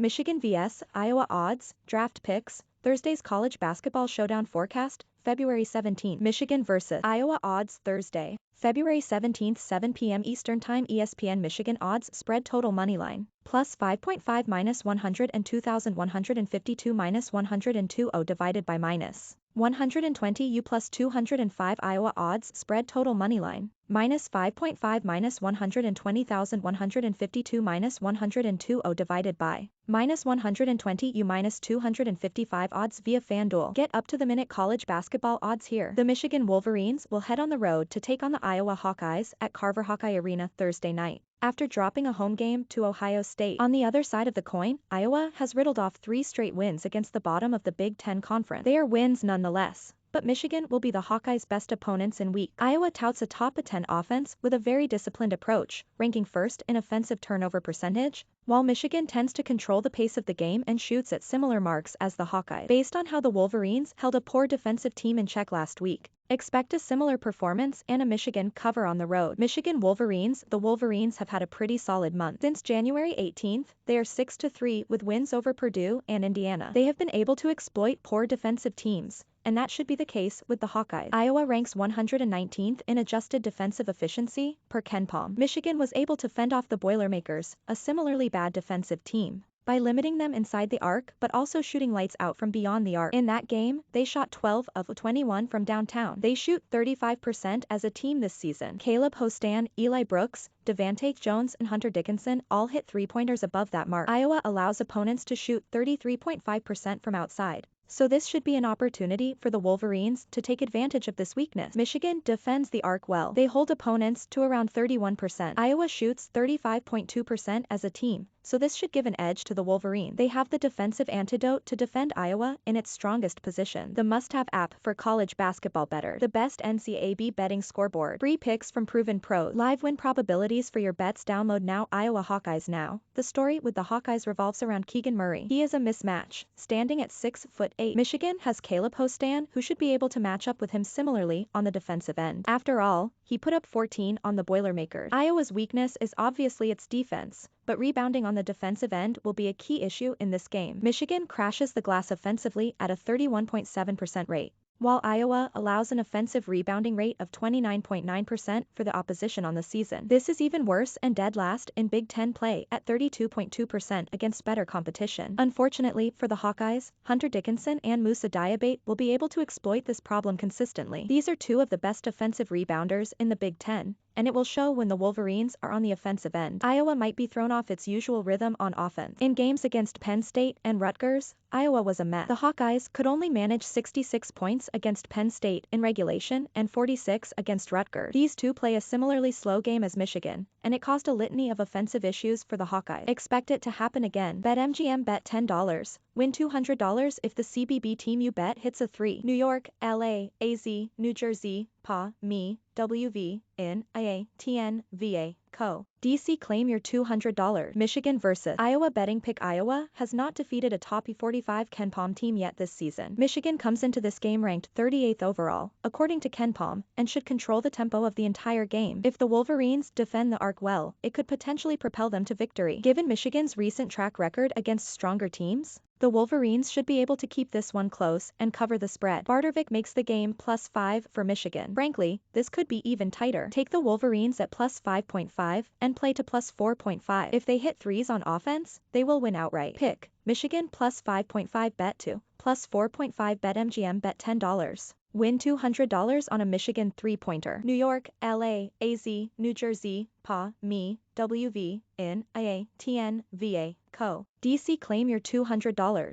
Michigan vs. Iowa odds, draft picks, Thursday's college basketball showdown forecast, February 17. Michigan vs. Iowa odds Thursday, February 17, 7 p.m. Eastern Time. ESPN Michigan odds spread total moneyline, plus 5.5 minus 102,152 minus 102 divided by minus 120 U plus 205. Iowa odds spread total moneyline, minus 5.5 minus 120,152 minus 102 divided by minus 120 U minus 255. Odds via FanDuel. Get up to the minute college basketball odds here. The Michigan Wolverines will head on the road to take on the Iowa Hawkeyes at Carver Hawkeye Arena Thursday night, after dropping a home game to Ohio State. On the other side of the coin, Iowa has riddled off 3 straight wins against the bottom of the Big Ten Conference. They are wins nonetheless, but Michigan will be the Hawkeyes' best opponents in week. Iowa touts a top 10 offense with a very disciplined approach, ranking first in offensive turnover percentage, while Michigan tends to control the pace of the game and shoots at similar marks as the Hawkeyes. Based on how the Wolverines held a poor defensive team in check last week, expect a similar performance and a Michigan cover on the road. Michigan Wolverines. The Wolverines have had a pretty solid month. Since January 18th, they are 6-3 with wins over Purdue and Indiana. They have been able to exploit poor defensive teams, and that should be the case with the Hawkeyes. Iowa ranks 119th in adjusted defensive efficiency, per KenPom. Michigan was able to fend off the Boilermakers, a similarly bad defensive team, by limiting them inside the arc but also shooting lights out from beyond the arc. In that game, they shot 12 of 21 from downtown. They shoot 35% as a team this season. Caleb Hostan, Eli Brooks, Devante Jones and Hunter Dickinson all hit 3-pointers above that mark. Iowa allows opponents to shoot 33.5% from outside, so this should be an opportunity for the Wolverines to take advantage of this weakness. Michigan defends the arc well. They hold opponents to around 31%. Iowa shoots 35.2% as a team, so this should give an edge to the Wolverine. They have the defensive antidote to defend Iowa in its strongest position. The must-have app for college basketball bettor. The best NCAA betting scoreboard. Free picks from Proven Pros. Live win probabilities for your bets. Download now. Iowa Hawkeyes now. The story with the Hawkeyes revolves around Keegan Murray. He is a mismatch, standing at 6'8". Michigan has Caleb Hostan, who should be able to match up with him similarly on the defensive end. After all, he put up 14 on the Boilermakers. Iowa's weakness is obviously its defense, but rebounding on the defensive end will be a key issue in this game. Michigan crashes the glass offensively at a 31.7% rate, while Iowa allows an offensive rebounding rate of 29.9% for the opposition on the season. This is even worse and dead last in Big Ten play at 32.2% against better competition. Unfortunately for the Hawkeyes, Hunter Dickinson and Musa Diabate will be able to exploit this problem consistently. These are two of the best offensive rebounders in the Big Ten, and it will show when the Wolverines are on the offensive end. Iowa might be thrown off its usual rhythm on offense. In games against Penn State and Rutgers, Iowa was a mess. The Hawkeyes could only manage 66 points against Penn State in regulation and 46 against Rutgers. These two play a similarly slow game as Michigan, and it caused a litany of offensive issues for the Hawkeyes. Expect it to happen again. BetMGM bet $10. Win $200 if the CBB team you bet hits a 3. New York, LA, AZ, New Jersey, PA, ME, WV, IN, IA, TN, VA, CO. DC. Claim your $200. Michigan vs. Iowa betting pick. Iowa has not defeated a top 45 KenPom team yet this season. Michigan comes into this game ranked 38th overall, according to KenPom, and should control the tempo of the entire game. If the Wolverines defend the arc well, it could potentially propel them to victory. Given Michigan's recent track record against stronger teams, the Wolverines should be able to keep this one close and cover the spread. Bartervik makes the game +5 for Michigan. Frankly, this could be even tighter. Take the Wolverines at +5.5 and play to +4.5. If they hit threes on offense, they will win outright. Pick Michigan +5.5 bet to +4.5. BetMGM bet $10. Win $200 on a Michigan 3-pointer. New York, LA, AZ, New Jersey, PA, ME, WV, IN, IA, TN, VA, CO. DC. Claim your $200.